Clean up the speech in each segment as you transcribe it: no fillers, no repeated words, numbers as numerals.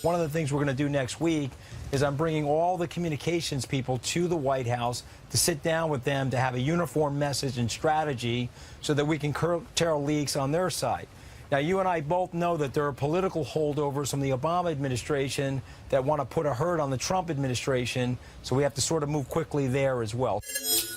One of the things we're going to do next week is I'm bringing all the communications people to the White House to sit down with them to have a uniform message and strategy so that we can curtail leaks on their side. Now, you and I both know that there are political holdovers from the Obama administration that want to put a hurt on the Trump administration, so we have to sort of move quickly there as well.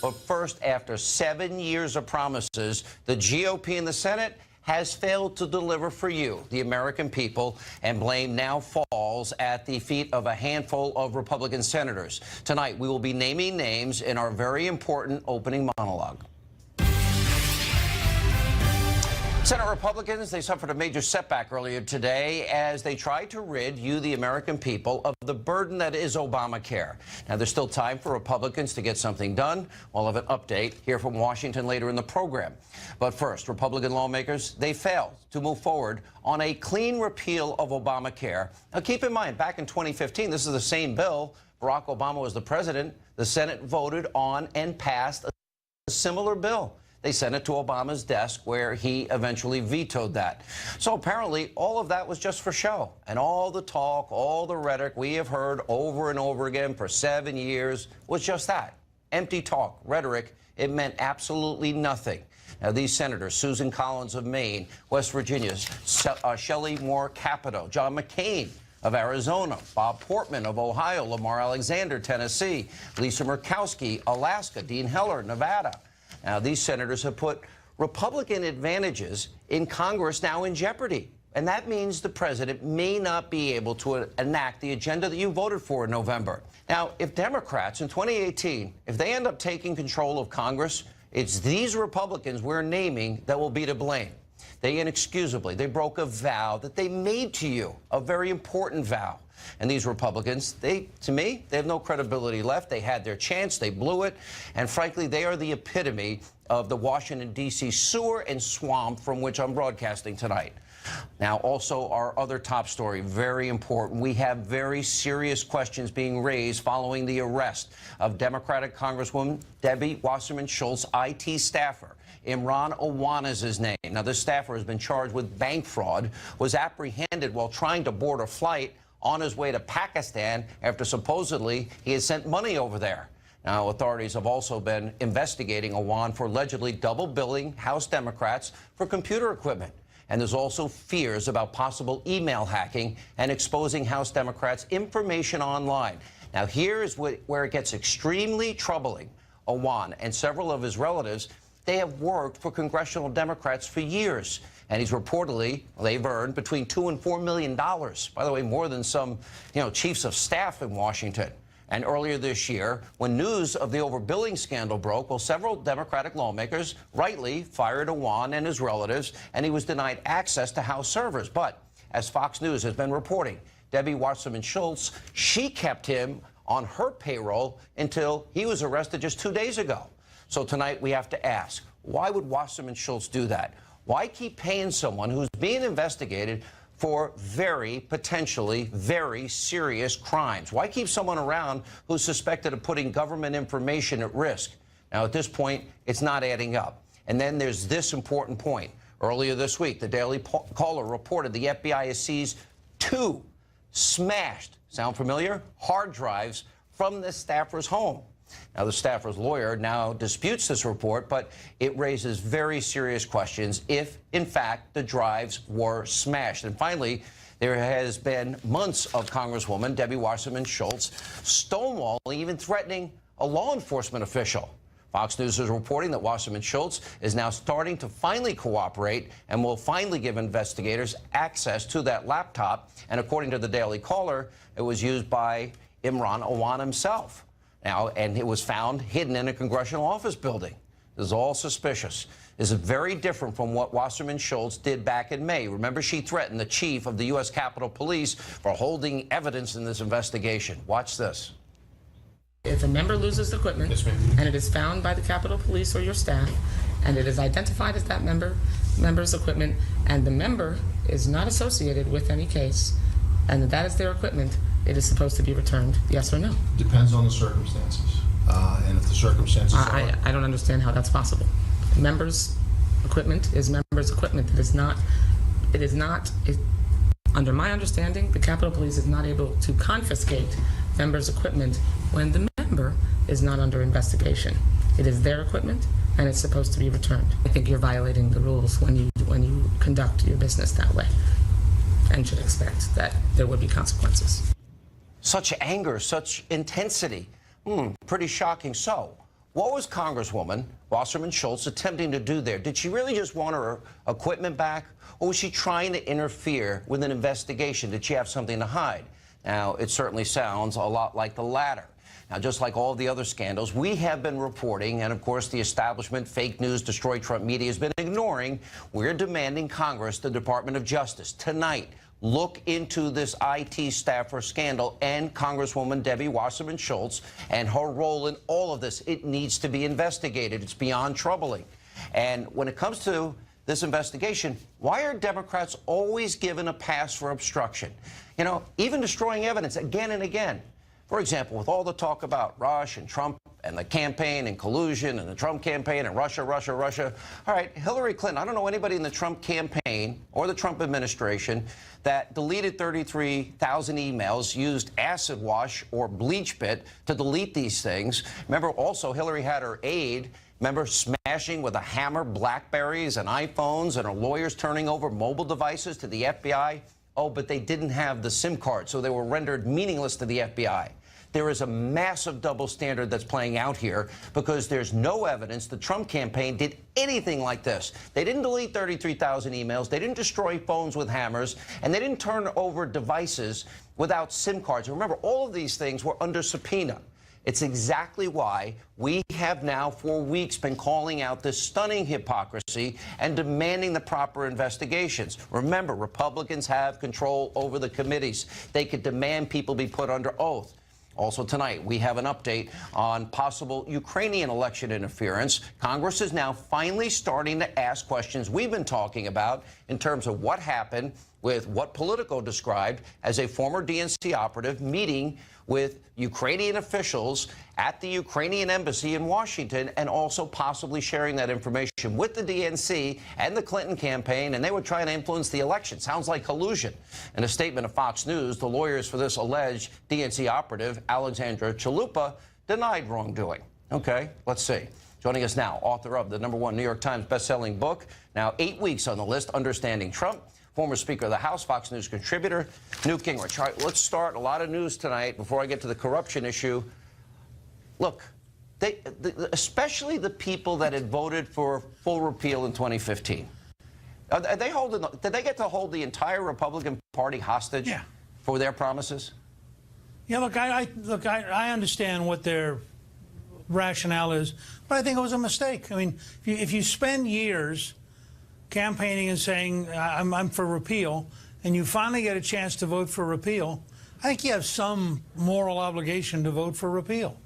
But first, after 7 years of promises, the GOP in the Senate has failed to deliver for you, the American people, and blame now falls at the feet of a handful of Republican senators. Tonight, we will be naming names in our very important opening monologue. Senate Republicans, they suffered a major setback earlier today as they tried to rid you, the American people, of the burden that is Obamacare. Now, there's still time for Republicans to get something done. We'll have an update here from Washington later in the program. But first, Republican lawmakers, they failed to move forward on a clean repeal of Obamacare. Now, keep in mind, back in 2015, this is the same bill. Barack Obama was the president. The Senate voted on and passed a similar bill. They sent it to Obama's desk, where he eventually vetoed that. So apparently, all of that was just for show. And all the talk, all the rhetoric we have heard over and over again for 7 years was just that. Empty talk, rhetoric. It meant absolutely nothing. Now, these senators, Susan Collins of Maine, West Virginia's Shelley Moore Capito, John McCain of Arizona, Bob Portman of Ohio, Lamar Alexander, Tennessee, Lisa Murkowski, Alaska, Dean Heller, Nevada. Now, these senators have put Republican advantages in Congress now in jeopardy. And that means the president may not be able to enact the agenda that you voted for in November. Now, if Democrats in 2018, if they end up taking control of Congress, it's these Republicans we're naming that will be to blame. They inexcusably, they broke a vow that they made to you, a very important vow. And these Republicans, to me, they have no credibility left. They had their chance. They blew it. And frankly, they are the epitome of the Washington, D.C. sewer and swamp from which I'm broadcasting tonight. Now, also, our other top story, very important. We have very serious questions being raised following the arrest of Democratic Congresswoman Debbie Wasserman Schultz, IT staffer. Imran Awan is his name. Now, this staffer has been charged with bank fraud, was apprehended while trying to board a flight on his way to Pakistan after supposedly he had sent money over there. Now, authorities have also been investigating Awan for allegedly double billing House Democrats for computer equipment. And there's also fears about possible email hacking and exposing House Democrats' information online. Now, here is where it gets extremely troubling. Awan and several of his relatives, they have worked for congressional Democrats for years. And he's reportedly, they've earned between $2 and $4 million. By the way, more than some, chiefs of staff in Washington. And earlier this year, when news of the overbilling scandal broke, well, several Democratic lawmakers rightly fired Awan and his relatives, and he was denied access to House servers. But as Fox News has been reporting, Debbie Wasserman Schultz, she kept him on her payroll until he was arrested just 2 days ago. So tonight we have to ask, why would Wasserman Schultz do that? Why keep paying someone who's being investigated for potentially very serious crimes? Why keep someone around who's suspected of putting government information at risk? Now, at this point, it's not adding up. And then there's this important point. Earlier this week, the Daily Caller reported the FBI has seized 2 smashed, sound familiar, hard drives from this staffer's home. Now, the staffer's lawyer now disputes this report, but it raises very serious questions if, in fact, the drives were smashed. And finally, there has been months of Congresswoman Debbie Wasserman Schultz stonewalling, even threatening a law enforcement official. Fox News is reporting that Wasserman Schultz is now starting to finally cooperate and will finally give investigators access to that laptop. And according to the Daily Caller, it was used by Imran Awan himself. Now, and it was found hidden in a congressional office building. This is all suspicious. This is very different from what Wasserman Schultz did back in May. Remember, she threatened the chief of the U.S. Capitol Police for holding evidence in this investigation. Watch this. If a member loses equipment, yes, and it is found by the Capitol Police or your staff, and it is identified as that member's equipment, and the member is not associated with any case, and that is their equipment, it is supposed to be returned, yes or no? Depends on the circumstances. And if the circumstances are... I don't understand how that's possible. Members' equipment is members' equipment. It is not Under my understanding, the Capitol Police is not able to confiscate members' equipment when the member is not under investigation. It is their equipment, and it's supposed to be returned. I think you're violating the rules when you conduct your business that way, and should expect that there would be consequences. Such anger, such intensity. Pretty shocking. So, what was Congresswoman Wasserman Schultz attempting to do there? Did she really just want her equipment back, or was she trying to interfere with an investigation? Did she have something to hide? Now, it certainly sounds a lot like the latter. Now, just like all the other scandals, we have been reporting, and of course the establishment, fake news, destroy Trump media has been ignoring. We're demanding Congress, the Department of Justice, tonight, look into this IT staffer scandal and Congresswoman Debbie Wasserman Schultz and her role in all of this. It needs to be investigated. It's beyond troubling. And when it comes to this investigation, why are Democrats always given a pass for obstruction? You know, even destroying evidence again and again. For example, with all the talk about Russia and Trump and the campaign and collusion and the Trump campaign and Russia. All right, Hillary Clinton, I don't know anybody in the Trump campaign or the Trump administration that deleted 33,000 emails, used acid wash or bleach bit to delete these things. Remember, also, Hillary had her aide, remember, smashing with a hammer BlackBerries and iPhones, and her lawyers turning over mobile devices to the FBI. Oh, but they didn't have the SIM card, so they were rendered meaningless to the FBI. There is a massive double standard that's playing out here because there's no evidence the Trump campaign did anything like this. They didn't delete 33,000 emails. They didn't destroy phones with hammers, and they didn't turn over devices without SIM cards. Remember, all of these things were under subpoena. It's exactly why we have now for weeks been calling out this stunning hypocrisy and demanding the proper investigations. Remember, Republicans have control over the committees. They could demand people be put under oath. Also tonight, we have an update on possible Ukrainian election interference. Congress is now finally starting to ask questions we've been talking about in terms of what happened with what Politico described as a former DNC operative meeting with Ukrainian officials at the Ukrainian embassy in Washington, and also possibly sharing that information with the DNC and the Clinton campaign, and they were trying to influence the election. Sounds like collusion. In a statement of Fox News, the lawyers for this alleged DNC operative, Alexandra Chalupa, denied wrongdoing. Okay, let's see. Joining us now, author of the #1 New York Times bestselling book, now 8 weeks on the list, Understanding Trump, former Speaker of the House, Fox News contributor, Newt Gingrich. All right, let's start. A lot of news tonight before I get to the corruption issue. Look, especially the people that had voted for full repeal in 2015. Are they holding? Did they get to hold the entire Republican Party hostage for their promises? Yeah, look, I understand what their rationale is, but I think it was a mistake. I mean, if you spend years campaigning and saying, I'm for repeal, and you finally get a chance to vote for repeal, I think you have some moral obligation to vote for repeal.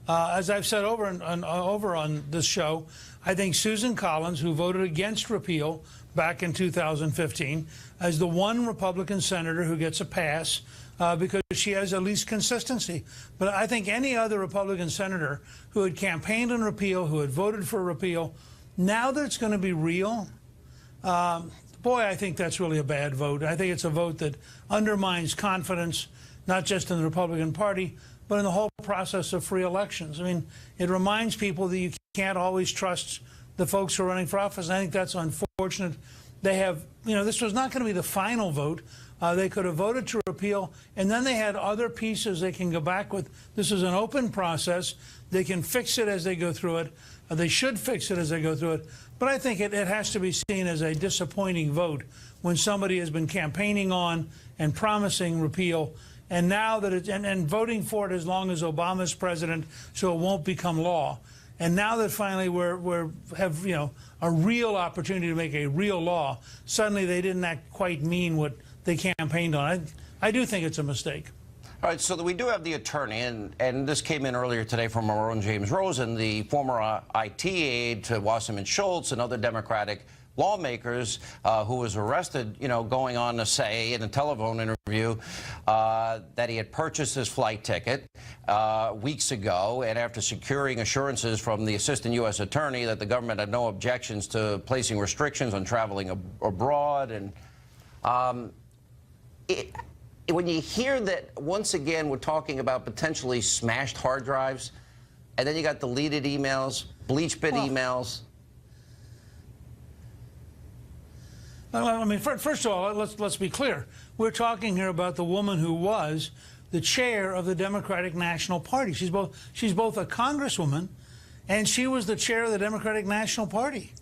As I've said over on this show, I think Susan Collins, who voted against repeal back in 2015, is the one Republican senator who gets a pass because she has at least consistency. But I think any other Republican senator who had campaigned on repeal, who had voted for repeal, now that it's going to be real, boy, I think that's really a bad vote. I think it's a vote that undermines confidence, not just in the Republican Party, but in the whole process of free elections. I mean, it reminds people that you can't always trust the folks who are running for office. And I think that's unfortunate. They have, this was not going to be the final vote. They could have voted to repeal, and then they had other pieces they can go back with. This is an open process. They can fix it as they go through it. They should fix it as they go through it. But I think it has to be seen as a disappointing vote when somebody has been campaigning on and promising repeal, and now that and voting for it as long as Obama's president, so it won't become law. And now that finally we have a real opportunity to make a real law, suddenly they didn't quite mean what they campaigned on. I do think it's a mistake. All right, so we do have the attorney, and this came in earlier today from our own James Rosen, the former IT aide to Wasserman Schultz and other Democratic lawmakers who was arrested, going on to say in a telephone interview that he had purchased his flight ticket weeks ago, and after securing assurances from the assistant U.S. attorney that the government had no objections to placing restrictions on traveling abroad. And when you hear that, once again, we're talking about potentially smashed hard drives, and then you got deleted emails, bleach bit emails. I mean, first of all, let's be clear. We're talking here about the woman who was the chair of the Democratic National Party. She's both a congresswoman, and she was the chair of the Democratic National Party.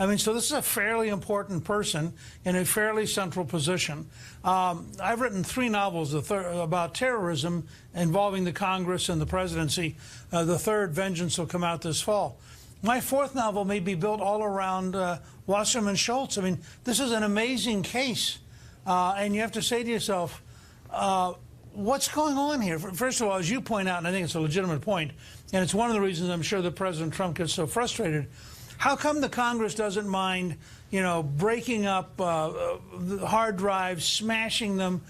I mean, so this is a fairly important person in a fairly central position. I've written 3 novels about terrorism involving the Congress and the presidency. The third, Vengeance, will come out this fall. My 4th novel may be built all around Wasserman Schultz. I mean, this is an amazing case. And you have to say to yourself, what's going on here? First of all, as you point out, and I think it's a legitimate point, and it's one of the reasons I'm sure that President Trump gets so frustrated, how come the Congress doesn't mind, you know, breaking up hard drives, smashing them,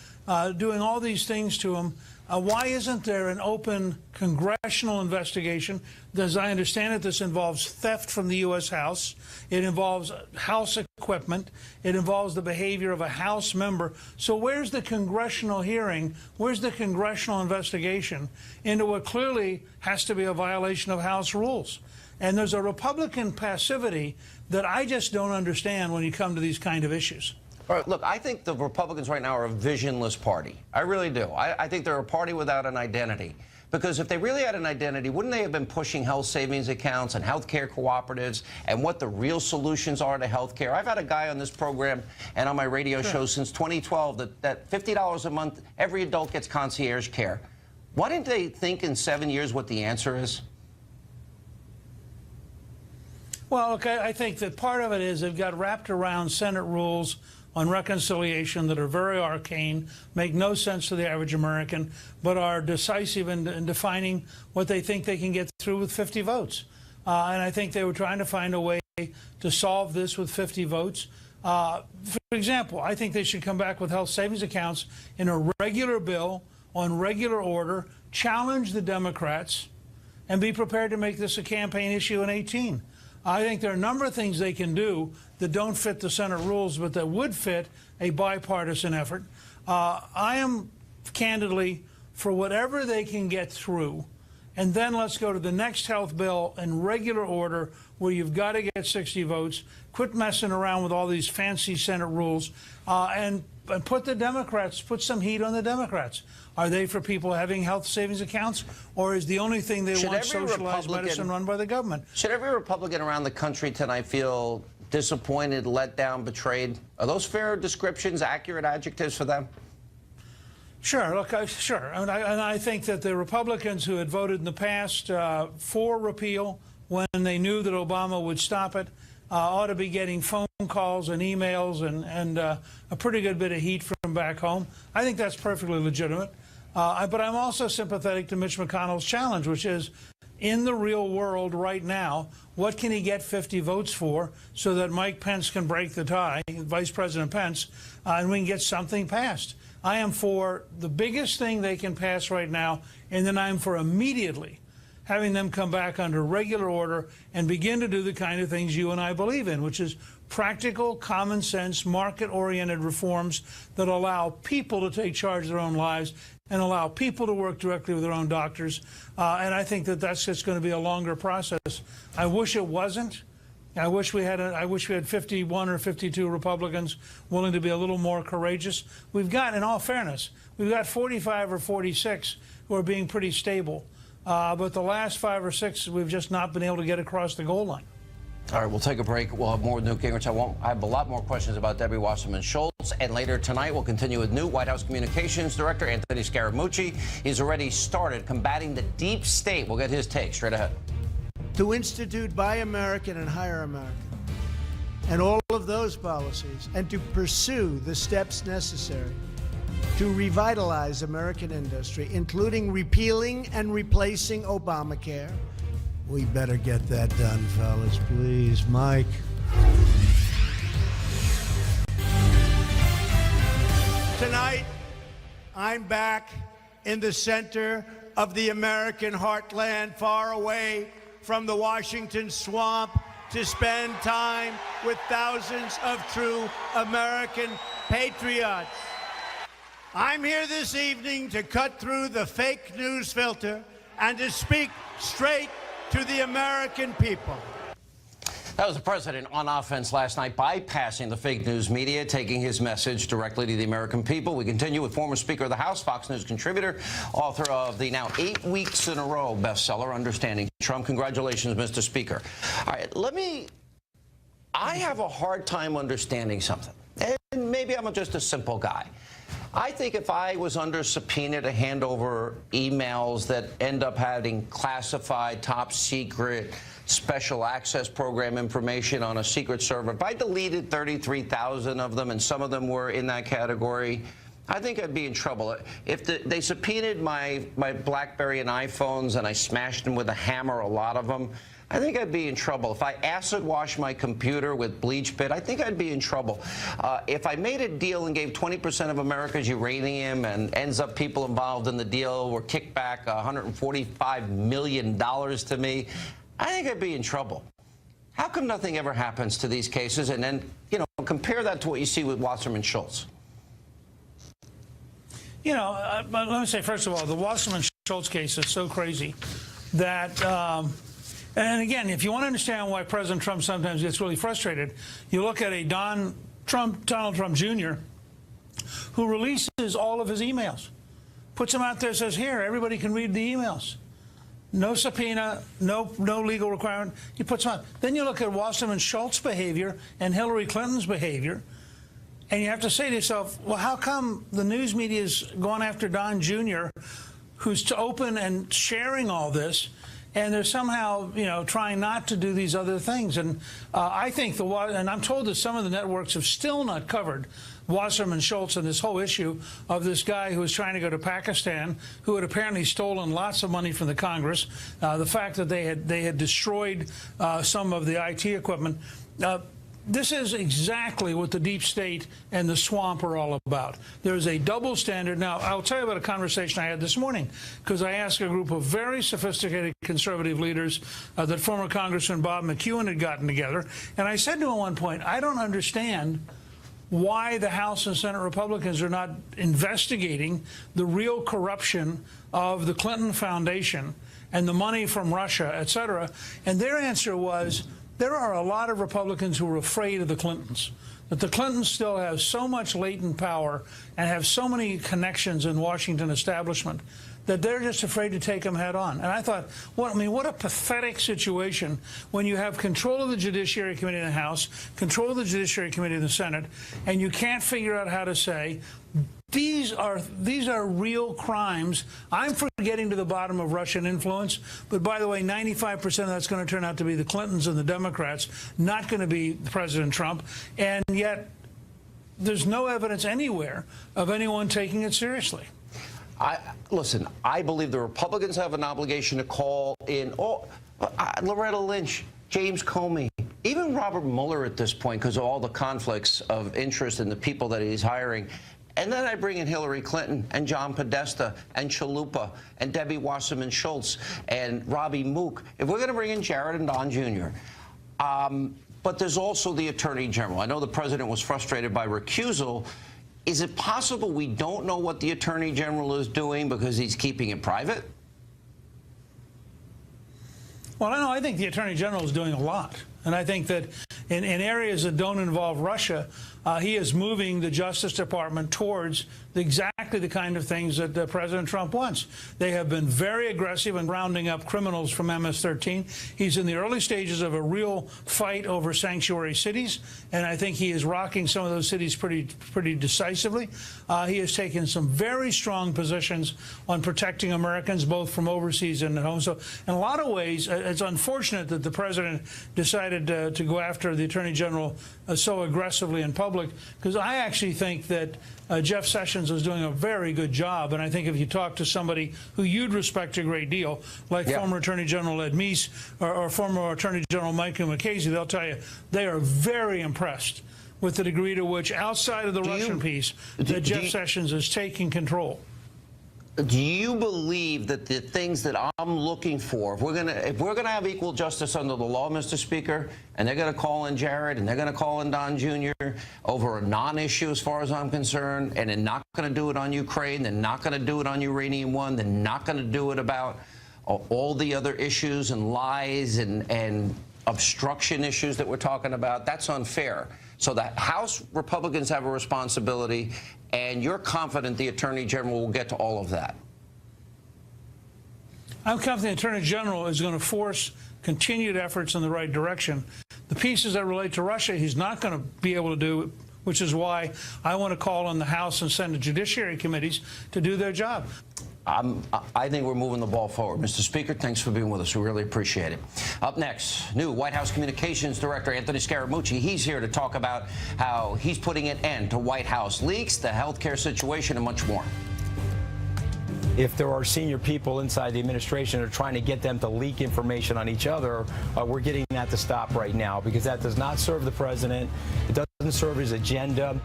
doing all these things to them? Why isn't there an open congressional investigation? As I understand it, this involves theft from the U.S. House. It involves House equipment. It involves the behavior of a House member. So where's the congressional hearing? Where's the congressional investigation into what clearly has to be a violation of House rules? And there's a Republican passivity that I just don't understand when you come to these kind of issues. All right, look, I think the Republicans right now are a visionless party. I really do. I think they're a party without an identity. Because if they really had an identity, wouldn't they have been pushing health savings accounts and health care cooperatives and what the real solutions are to health care? I've had a guy on this program and on my radio show since 2012 that $50 a month, every adult gets concierge care. Why didn't they think in 7 years what the answer is? Well, okay, I think that part of it is they've got wrapped around Senate rules on reconciliation that are very arcane, make no sense to the average American, but are decisive in defining what they think they can get through with 50 votes. And I think they were trying to find a way to solve this with 50 votes. For example, I think they should come back with health savings accounts in a regular bill, on regular order, challenge the Democrats, and be prepared to make this a campaign issue in 2018. I think there are a number of things they can do that don't fit the Senate rules, but that would fit a bipartisan effort. I am candidly for whatever they can get through, and then let's go to the next health bill in regular order where you've got to get 60 votes, quit messing around with all these fancy Senate rules, and put the Democrats, put some heat on the Democrats. Are they for people having health savings accounts, or is the only thing they want socialized medicine run by the government? Should every Republican around the country tonight feel disappointed, let down, betrayed? Are those fair descriptions, accurate adjectives for them? Sure. Look, sure. And I think that the Republicans who had voted in the past for repeal when they knew that Obama would stop it ought to be getting phone calls and emails and a pretty good bit of heat from back home. I think that's perfectly legitimate. But I'm also sympathetic to Mitch McConnell's challenge, which is, in the real world right now, what can he get 50 votes for so that Mike Pence can break the tie, Vice President Pence, and we can get something passed? I am for the biggest thing they can pass right now, and then I'm for immediately having them come back under regular order and begin to do the kind of things you and I believe in, which is practical, common sense, market-oriented reforms that allow people to take charge of their own lives and allow people to work directly with their own doctors. And I think that that's just going to be a longer process. I wish it wasn't. I wish we had 51 or 52 Republicans willing to be a little more courageous. We've got, in all fairness, we've got 45 or 46 who are being pretty stable. But the last 5 or 6, we've just not been able to get across the goal line. All right, we'll take a break. We'll have more with Newt Gingrich. I have a lot more questions about Debbie Wasserman Schultz. And later tonight, we'll continue with new White House Communications Director Anthony Scaramucci. He's already started combating the deep state. We'll get his take straight ahead. To institute Buy American and Hire American, and all of those policies, and to pursue the steps necessary to revitalize American industry, including repealing and replacing Obamacare. We better get that done, fellas, please. Mike. Tonight, I'm back in the center of the American heartland, far away from the Washington swamp, to spend time with thousands of true American patriots. I'm here this evening to cut through the fake news filter and to speak straight to the American people. That was the president on offense last night, bypassing the fake news media, taking his message directly to the American people. We continue with former Speaker of the House, Fox News contributor, author of the now 8 weeks in a row bestseller, Understanding Trump. Congratulations, Mr. Speaker. All right, I have a hard time understanding something. And maybe I'm just a simple guy. I think if I was under subpoena to hand over emails that end up having classified, top secret, special access program information on a secret server, if I deleted 33,000 of them and some of them were in that category, I think I'd be in trouble. If they subpoenaed my BlackBerry and iPhones and I smashed them with a hammer, a lot of them, I think I'd be in trouble. If I acid washed my computer with bleach pit, I think I'd be in trouble. If I made a deal and gave 20% of America's uranium and ends up people involved in the deal were kicked back $145 million to me, I think I'd be in trouble. How come nothing ever happens to these cases? And then, compare that to what you see with Wasserman Schultz. But let me say, first of all, the Wasserman Schultz case is so crazy that, and again, if you want to understand why President Trump sometimes gets really frustrated, you look at a Donald Trump Jr., who releases all of his emails, puts them out there, says, here, everybody can read the emails. No subpoena, no legal requirement. He puts them out. Then you look at Wasserman Schultz's behavior and Hillary Clinton's behavior, and you have to say to yourself, well, how come the news media is going after Don Jr., who's open and sharing all this, and they're somehow, trying not to do these other things? And I think and I'm told that some of the networks have still not covered Wasserman Schultz and this whole issue of this guy who was trying to go to Pakistan, who had apparently stolen lots of money from the Congress. The fact that they had destroyed some of the IT equipment. This is exactly what the deep state and the swamp are all about. There's a double standard. Now, I'll tell you about a conversation I had this morning, because I asked a group of very sophisticated conservative leaders that former Congressman Bob McEwen had gotten together. And I said to him at one point, I don't understand why the House and Senate Republicans are not investigating the real corruption of the Clinton Foundation and the money from Russia, et cetera. And their answer was, there are a lot of Republicans who are afraid of the Clintons, that the Clintons still have so much latent power and have so many connections in Washington establishment that they're just afraid to take them head on. And I thought, what a pathetic situation when you have control of the Judiciary Committee in the House, control of the Judiciary Committee in the Senate, and you can't figure out how to say, these are real crimes. I'm for getting to the bottom of Russian influence, but by the way, 95% of that's going to turn out to be the Clintons and the Democrats, not going to be President Trump. And yet, there's no evidence anywhere of anyone taking it seriously. Listen, I believe the Republicans have an obligation to call in Loretta Lynch, James Comey, even Robert Mueller at this point, because of all the conflicts of interest in the people that he's hiring. And then I bring in Hillary Clinton and John Podesta and Chalupa and Debbie Wasserman Schultz and Robbie Mook. If we're going to bring in Jared and Don Jr., but there's also the Attorney General. I know the president was frustrated by recusal. Is it possible we don't know what the Attorney General is doing because he's keeping it private? Well, I think the Attorney General is doing a lot. And I think that in areas that don't involve Russia, he is moving the Justice Department towards exactly the kind of things that President Trump wants. They have been very aggressive in rounding up criminals from MS-13. He's in the early stages of a real fight over sanctuary cities, and I think he is rocking some of those cities pretty decisively. He has taken some very strong positions on protecting Americans, both from overseas and at home. So in a lot of ways, it's unfortunate that the president decided to go after the Attorney General so aggressively in public, because I actually think that Jeff Sessions is doing a very good job. And I think if you talk to somebody who you'd respect a great deal, like former Attorney General Ed Meese or former Attorney General Michael McCasey, they'll tell you they are very impressed with the degree to which, outside of the Russian piece, that Jeff Sessions is taking control. Do you believe that the things that I'm looking for, if we're gonna have equal justice under the law, Mr. Speaker, and they're gonna call in Jared and they're gonna call in Don Jr. over a non-issue as far as I'm concerned, and they're not gonna do it on Ukraine, they're not gonna do it on Uranium One, they're not gonna do it about all the other issues and lies and obstruction issues that we're talking about, that's unfair. So the House Republicans have a responsibility, and you're confident the Attorney General will get to all of that? I'm confident the Attorney General is going to force continued efforts in the right direction. The pieces that relate to Russia, he's not going to be able to do, which is why I want to call on the House and Senate Judiciary Committees to do their job. I think we're moving the ball forward. Mr. Speaker, thanks for being with us. We really appreciate it. Up next, new White House Communications Director Hannity Scaramucci. He's here to talk about how he's putting an end to White House leaks, the healthcare situation, and much more. If there are senior people inside the administration that are trying to get them to leak information on each other, we're getting that to stop right now, because that does not serve the president. It doesn't serve his agenda.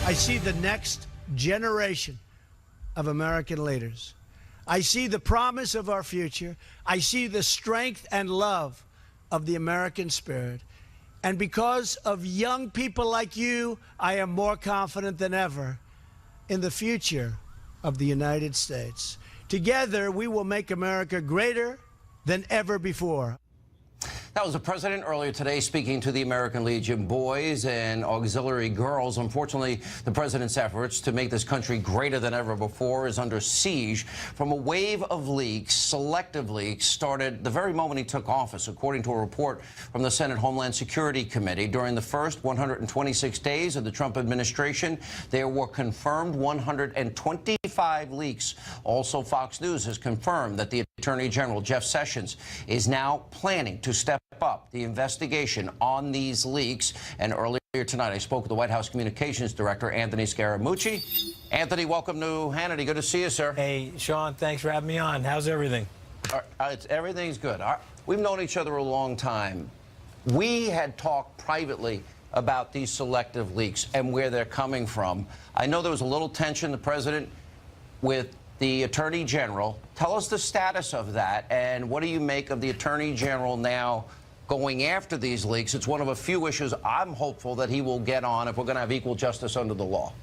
I see the next generation of American leaders. I see the promise of our future. I see the strength and love of the American spirit. And because of young people like you, I am more confident than ever in the future of the United States. Together, we will make America greater than ever before. That was the president earlier today speaking to the American Legion boys and auxiliary girls. Unfortunately, the president's efforts to make this country greater than ever before is under siege from a wave of leaks, selective leaks, started the very moment he took office, according to a report from the Senate Homeland Security Committee. During the first 126 days of the Trump administration, there were confirmed 125 leaks. Also, Fox News has confirmed that the Attorney General, Jeff Sessions, is now planning to step up the investigation on these leaks. And earlier tonight, I spoke with the White House Communications Director, Hannity Scaramucci. Anthony, welcome to Hannity. Good to see you, sir. Hey, Sean, thanks for having me on. How's everything? Everything's good. We've known each other a long time. We had talked privately about these selective leaks and where they're coming from. I know there was a little tension, the president, with the Attorney General. Tell us the status of that, and what do you make of the Attorney General now going after these leaks? It's one of a few issues I'm hopeful that he will get on if we're going to have equal justice under the law.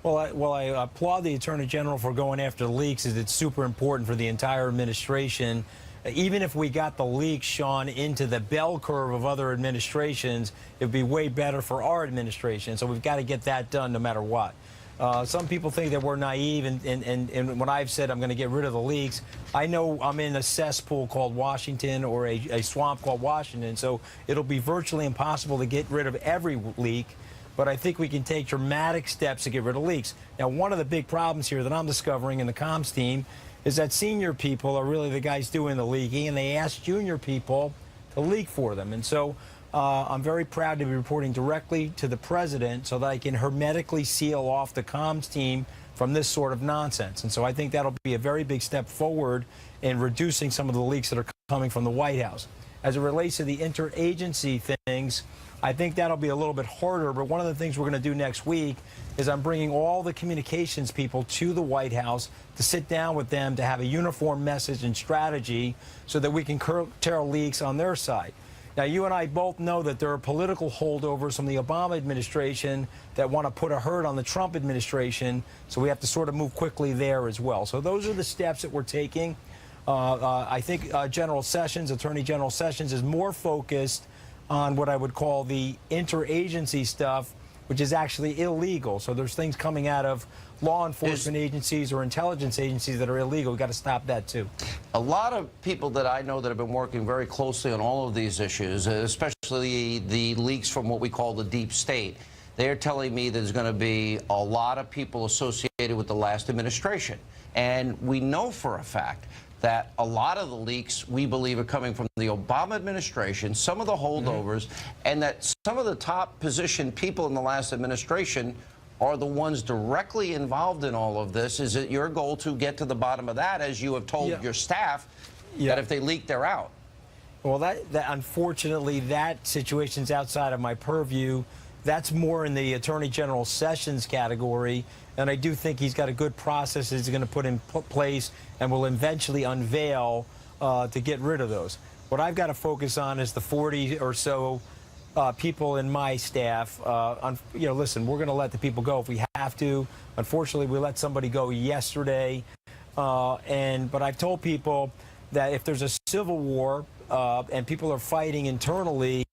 Well, I applaud the Attorney General for going after the leaks, as it's super important for the entire administration. Even if we got the leaks, Sean, into the bell curve of other administrations, it would be way better for our administration. So we've got to get that done no matter what. Some people think that we're naive, and when I've said I'm going to get rid of the leaks, I know I'm in a cesspool called Washington, or a swamp called Washington, so it'll be virtually impossible to get rid of every leak, but I think we can take dramatic steps to get rid of leaks. Now, one of the big problems here that I'm discovering in the comms team is that senior people are really the guys doing the leaking, and they ask junior people to leak for them. And so I'm very proud to be reporting directly to the president so that I can hermetically seal off the comms team from this sort of nonsense. And so I think that'll be a very big step forward in reducing some of the leaks that are coming from the White House. As it relates to the interagency things, I think that'll be a little bit harder, but one of the things we're going to do next week is I'm bringing all the communications people to the White House to sit down with them to have a uniform message and strategy so that we can curtail leaks on their side. Now, you and I both know that there are political holdovers from the Obama administration that want to put a hurt on the Trump administration, so we have to sort of move quickly there as well. So those are the steps that we're taking. I think Attorney General Sessions is more focused on what I would call the interagency stuff, which is actually illegal. So there's things coming out of law enforcement agencies or intelligence agencies that are illegal. We've got to stop that, too. A lot of people that I know that have been working very closely on all of these issues, especially the leaks from what we call the deep state, they're telling me there's going to be a lot of people associated with the last administration. And we know for a fact that a lot of the leaks, we believe, are coming from the Obama administration, some of the holdovers, and that some of the top positioned people in the last administration are the ones directly involved in all of this. Is it your goal to get to the bottom of that, as you have told your staff, that if they leak, they're out? Well, unfortunately, that situation's outside of my purview. that's more in the Attorney General Sessions category, and I do think he's got a good process he's going to put in place and will eventually unveil to get rid of those. What I've got to focus on is the 40 or so people in my staff. Listen, we're going to let the people go if we have to. Unfortunately, we let somebody go yesterday, but I've told people that if there's a civil war and people are fighting internally,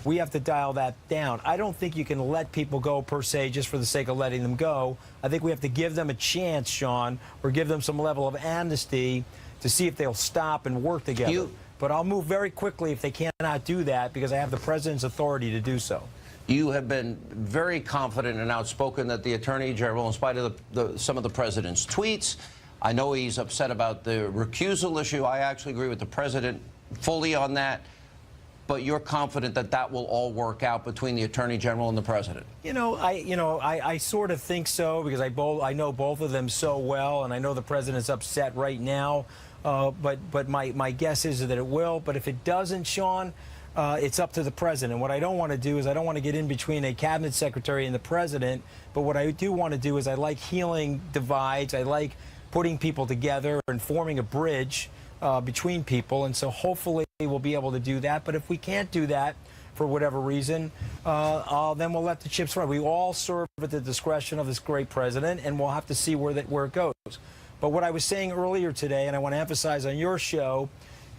we have to dial that down. I don't think you can let people go per se just for the sake of letting them go. I think we have to give them a chance, Sean, or give them some level of amnesty to see if they'll stop and work together. But I'll move very quickly if they cannot do that, because I have the president's authority to do so. You have been very confident and outspoken that the Attorney General, in spite of some of the president's tweets, I know he's upset about the recusal issue. I actually agree with the president fully on that. But you're confident that that will all work out between the Attorney General and the president? I sort of think so, because I know both of them so well, and I know the president's upset right now. But my guess is that it will. But if it doesn't, Sean, it's up to the president. What I don't want to do is I don't want to get in between a cabinet secretary and the president. But what I do want to do is I like healing divides. I like putting people together and forming a bridge between people. And so hopefully we'll be able to do that. But if we can't do that for whatever reason, then we'll let the chips fly. We all serve at the discretion of this great president, and we'll have to see where it goes. But what I was saying earlier today, and I want to emphasize on your show,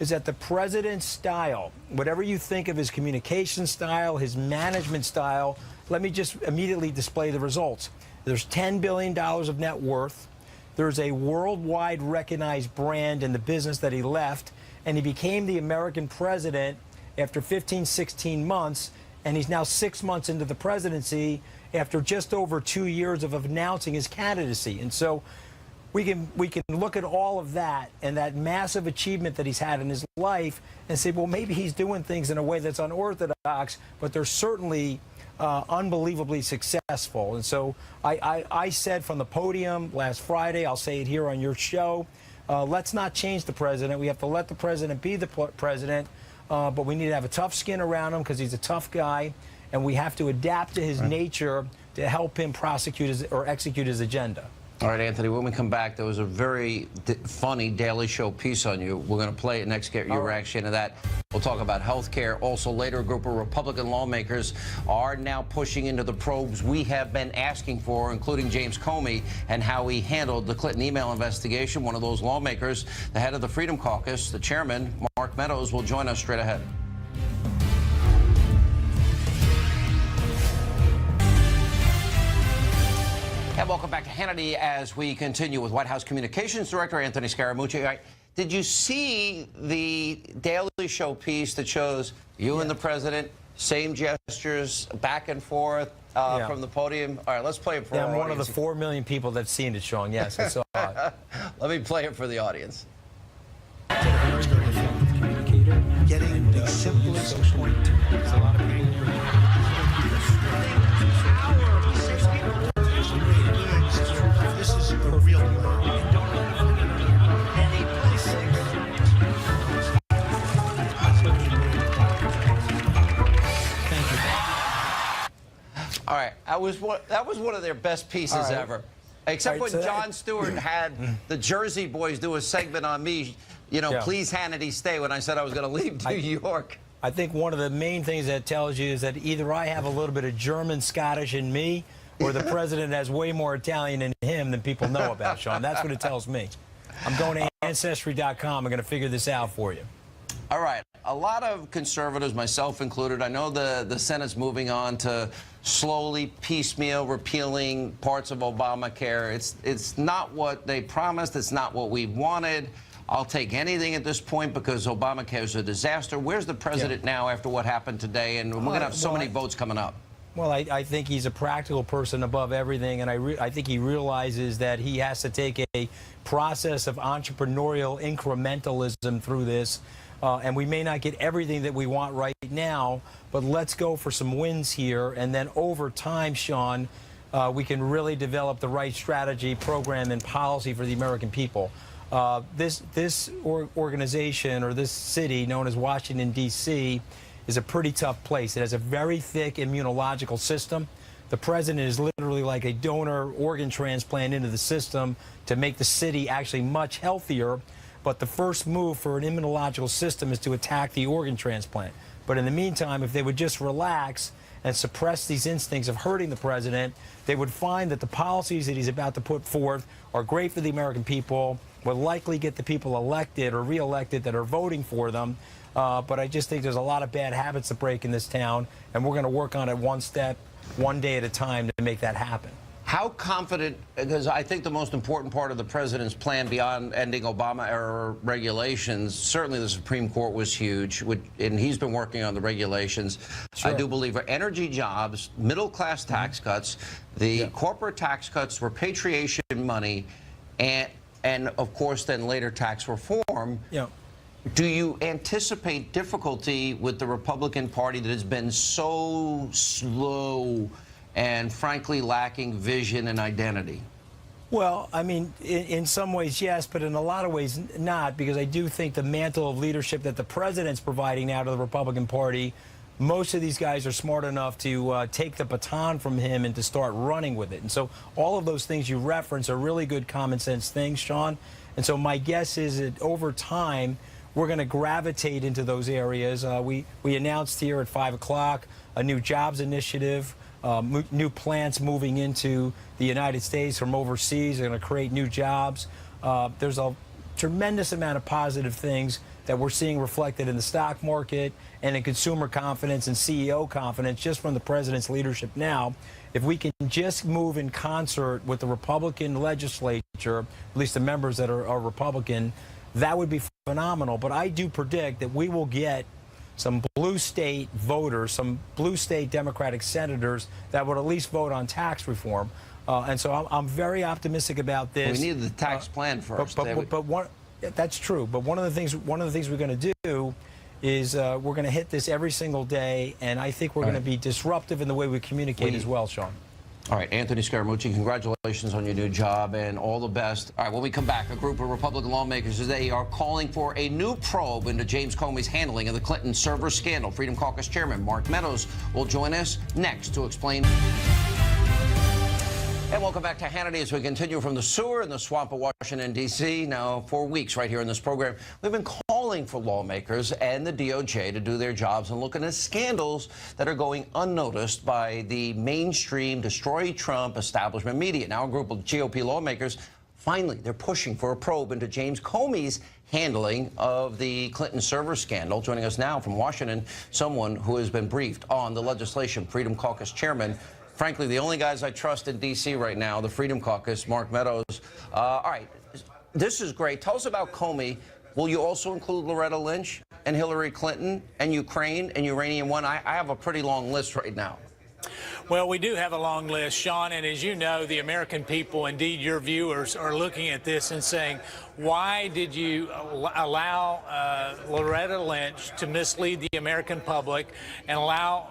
is that the president's style, whatever you think of his communication style, his management style, let me just immediately display the results. There's $10 billion of net worth. There's a worldwide recognized brand in the business that he left, and he became the American president after 15, 16 months, and he's now 6 months into the presidency after just over 2 years of announcing his candidacy. And so we can look at all of that and that massive achievement that he's had in his life and say, well, maybe he's doing things in a way that's unorthodox, but they're certainly unbelievably successful. And so I said from the podium last Friday, I'll say it here on your show, let's not change the president. We have to let the president be the president, but we need to have a tough skin around him because he's a tough guy, and we have to adapt to his nature to help him prosecute or execute his agenda. All right, Anthony, when we come back, there was a very funny Daily Show piece on you. We're going to play it next, get your reaction to that. We'll talk about health care. Also, later, a group of Republican lawmakers are now pushing into the probes we have been asking for, including James Comey and how he handled the Clinton email investigation. One of those lawmakers, the head of the Freedom Caucus, the chairman, Mark Meadows, will join us straight ahead. And welcome back to Hannity as we continue with White House Communications Director Anthony Scaramucci. All right, did you see the Daily Show piece that shows you and the president, same gestures, back and forth from the podium? All right, let's play it for our I'm one of audience. the 4 million people that've seen it, Sean. Yes, I saw it. Let me play it for the audience. Getting the simplest point. There's a lot of people. This is a real Thank you. All right, that was one of their best pieces ever. Except when Jon Stewart had the Jersey Boys do a segment on me, please Hannity stay, when I said I was going to leave New York. I think one of the main things that tells you is that either I have a little bit of German, Scottish in me, or the president has way more Italian in him than people know about, Sean. That's what it tells me. I'm going to Ancestry.com. I'm going to figure this out for you. All right. A lot of conservatives, myself included, I know the Senate's moving on to slowly, piecemeal, repealing parts of Obamacare. It's not what they promised. It's not what we wanted. I'll take anything at this point because Obamacare is a disaster. Where's the president now after what happened today? And we're going to have so many votes coming up. Well, I think he's a practical person above everything, and I think he realizes that he has to take a process of entrepreneurial incrementalism through this, and we may not get everything that we want right now, but let's go for some wins here, and then over time, Sean, we can really develop the right strategy, program, and policy for the American people. This organization, or this city known as Washington, D.C., is a pretty tough place. It has a very thick immunological system. The president is literally like a donor organ transplant into the system to make the city actually much healthier. But the first move for an immunological system is to attack the organ transplant. But in the meantime, if they would just relax and suppress these instincts of hurting the president, they would find that the policies that he's about to put forth are great for the American people, will likely get the people elected or reelected that are voting for them. But I just think there's a lot of bad habits to break in this town, and we're going to work on it one step, one day at a time to make that happen. How confident, because I think the most important part of the president's plan beyond ending Obama-era regulations, certainly the Supreme Court was huge, and he's been working on the regulations. Sure. I do believe energy jobs, middle-class tax cuts, the corporate tax cuts, repatriation money, and of course then later tax reform. Yeah. Do you anticipate difficulty with the Republican Party that has been so slow and frankly lacking vision and identity? Well, I mean, in some ways, yes, but in a lot of ways, not, because I do think the mantle of leadership that the president's providing now to the Republican Party, most of these guys are smart enough to take the baton from him and to start running with it. And so all of those things you reference are really good common sense things, Sean. And so my guess is that over time, we're going to gravitate into those areas. We announced here at 5 o'clock a new jobs initiative. New plants moving into the United States from overseas are going to create new jobs. There's a tremendous amount of positive things that we're seeing reflected in the stock market and in consumer confidence and CEO confidence just from the president's leadership now. If we can just move in concert with the Republican legislature, at least the members that are Republican, that would be phenomenal. But I do predict that we will get some blue state voters, some blue state Democratic senators that would at least vote on tax reform. And so I'm very optimistic about this. We need the tax plan first. That's true. But one of the things we're going to do is we're going to hit this every single day, and I think we're going to be disruptive in the way we communicate as well, Sean. All right, Anthony Scaramucci, congratulations on your new job and all the best. All right, when we come back, a group of Republican lawmakers today are calling for a new probe into James Comey's handling of the Clinton server scandal. Freedom Caucus Chairman Mark Meadows will join us next to explain. And welcome back to Hannity as we continue from the sewer in the swamp of Washington, D.C. Now, for weeks right here in this program, we've been calling for lawmakers and the DOJ to do their jobs and look at scandals that are going unnoticed by the mainstream destroy Trump establishment media. Now, a group of GOP lawmakers, finally, they're pushing for a probe into James Comey's handling of the Clinton server scandal. Joining us now from Washington, someone who has been briefed on the legislation, Freedom Caucus Chairman, frankly, the only guys I trust in D.C. right now, the Freedom Caucus, Mark Meadows. All right, this is great. Tell us about Comey. Will you also include Loretta Lynch and Hillary Clinton and Ukraine and Uranium One? I have a pretty long list right now. Well, we do have a long list, Sean, and as you know, the American people, indeed your viewers, are looking at this and saying, why did you allow Loretta Lynch to mislead the American public and allow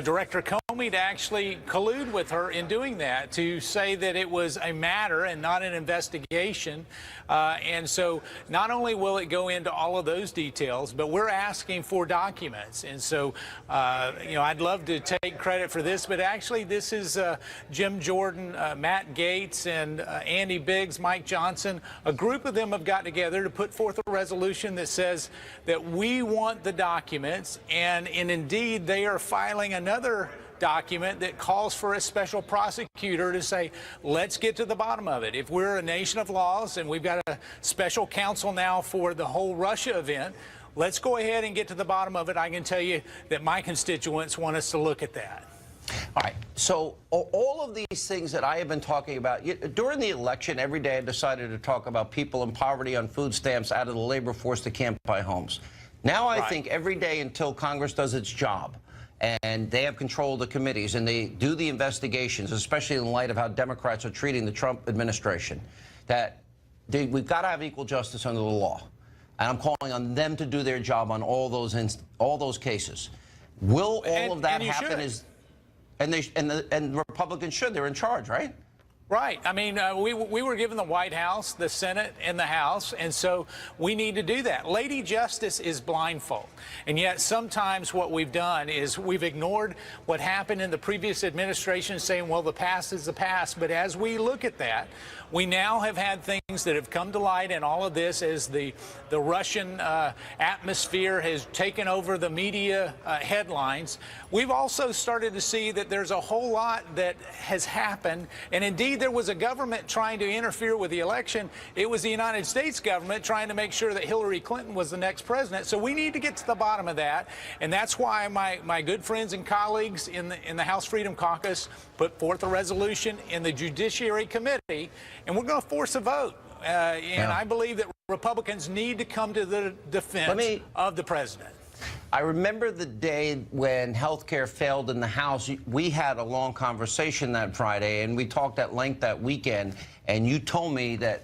Director Comey to actually collude with her in doing that, to say that it was a matter and not an investigation. And so not only will it go into all of those details, but we're asking for documents. And so, I'd love to take credit for this, but actually this is Jim Jordan, Matt Gaetz, and Andy Biggs, Mike Johnson. A group of them have got together to put forth a resolution that says that we want the documents, and indeed they are filing another document that calls for a special prosecutor to say, let's get to the bottom of it. If we're a nation of laws and we've got a special counsel now for the whole Russia event, let's go ahead and get to the bottom of it. I can tell you that my constituents want us to look at that. All right. So all of these things that I have been talking about, during the election, every day I decided to talk about people in poverty on food stamps, out of the labor force that can't buy homes. Now I think every day until Congress does its job, and they have control of the committees, and they do the investigations, especially in light of how Democrats are treating the Trump administration, that we've got to have equal justice under the law. And I'm calling on them to do their job on all those cases. Will all of that happen? And Republicans should. They're in charge, right? Right. I mean, we were given the White House, the Senate, and the House, and so we need to do that. Lady Justice is blindfold. And yet sometimes what we've done is we've ignored what happened in the previous administration, saying, well, the past is the past. But as we look at that, we now have had things that have come to light in all of this as the Russian atmosphere has taken over the media headlines. We've also started to see that there's a whole lot that has happened. And indeed, there was a government trying to interfere with the election. It was the United States government trying to make sure that Hillary Clinton was the next president. So we need to get to the bottom of that. And that's why my good friends and colleagues in the House Freedom Caucus put forth a resolution in the Judiciary Committee, and we're going to force a vote. And I believe that Republicans need to come to the defense of the president. I remember the day when health care failed in the House. We had a long conversation that Friday, and we talked at length that weekend, and you told me that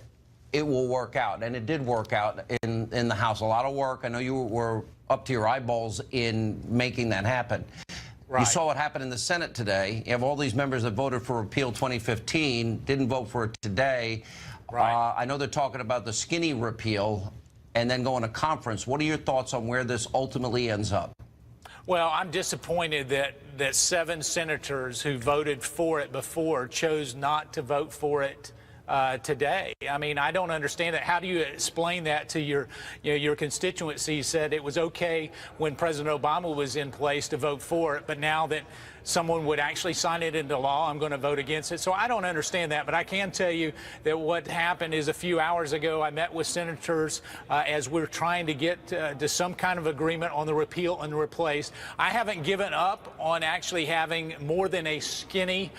it will work out, and it did work out in the House. A lot of work. I know you were up to your eyeballs in making that happen. Right. You saw what happened in the Senate today. You have all these members that voted for repeal 2015, didn't vote for it today. Right. I know they're talking about the skinny repeal and then going to conference. What are your thoughts on where this ultimately ends up? Well, I'm disappointed that 7 senators who voted for it before chose not to vote for it today. I mean, I don't understand that. How do you explain that to your constituency? You said it was okay when President Obama was in place to vote for it, but now that someone would actually sign it into law, I'm going to vote against it. So I don't understand that, but I can tell you that what happened is a few hours ago, I met with senators as we're trying to get to some kind of agreement on the repeal and replace. I haven't given up on actually having more than a skinny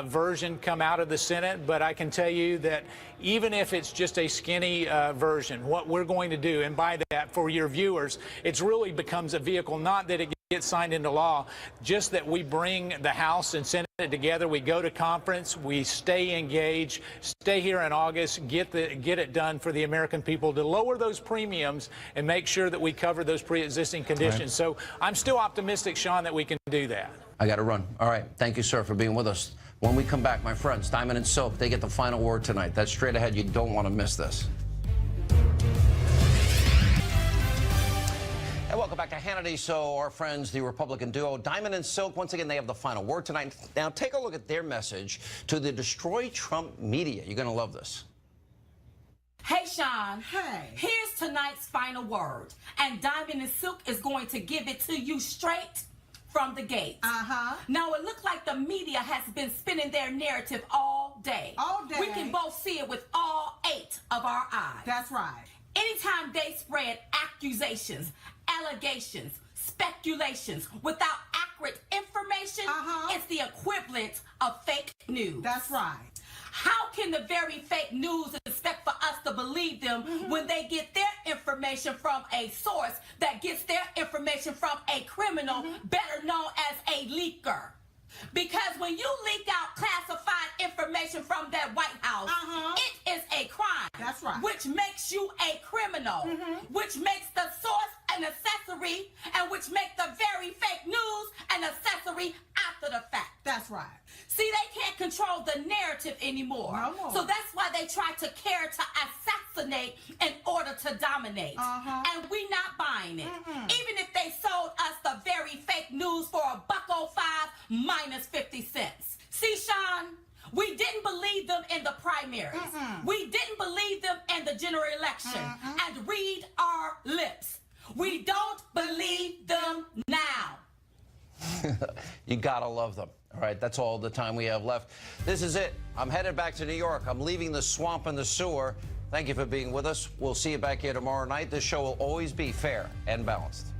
version come out of the Senate, but I can tell you that even if it's just a skinny version, what we're going to do, and by that, for your viewers, it really becomes a vehicle, not that it gets signed into law, just that we bring the House and Senate together, we go to conference, we stay engaged, stay here in August, get it done for the American people to lower those premiums and make sure that we cover those pre-existing conditions. Right. So I'm still optimistic, Sean, that we can do that. I got to run. All right. Thank you, sir, for being with us. When we come back, my friends, Diamond and Silk, they get the final word tonight. That's straight ahead. You don't want to miss this. And welcome back to Hannity. So our friends, the Republican duo, Diamond and Silk, once again, they have the final word tonight. Now, take a look at their message to the Destroy Trump media. You're going to love this. Hey, Sean. Hey. Here's tonight's final word. And Diamond and Silk is going to give it to you straight from the gate. Now, it looks like the media has been spinning their narrative all day. All day. We can both see it with all 8 of our eyes. That's right. Anytime they spread accusations, allegations, speculations without accurate information, it's the equivalent of fake news. That's right. How can the very fake news expect for us to believe them when they get their information from a source that gets their information from a criminal better known as a leaker? Because when you leak out classified information from that White House, it is a crime. That's right. Which makes you a criminal, which makes the source an accessory, and which makes the very fake news an accessory after the fact. That's right. See, they can't control the narrative anymore. No more. So that's why they try to care to assassinate in order to dominate. And we not buying it. Even if they sold us the very fake news for $1.05 minus 50 cents. See, Sean, we didn't believe them in the primaries. We didn't believe them in the general election. And read our lips. We don't believe them now. You gotta love them. All right, that's all the time we have left. This is it. I'm headed back to New York. I'm leaving the swamp and the sewer. Thank you for being with us. We'll see you back here tomorrow night. This show will always be fair and balanced.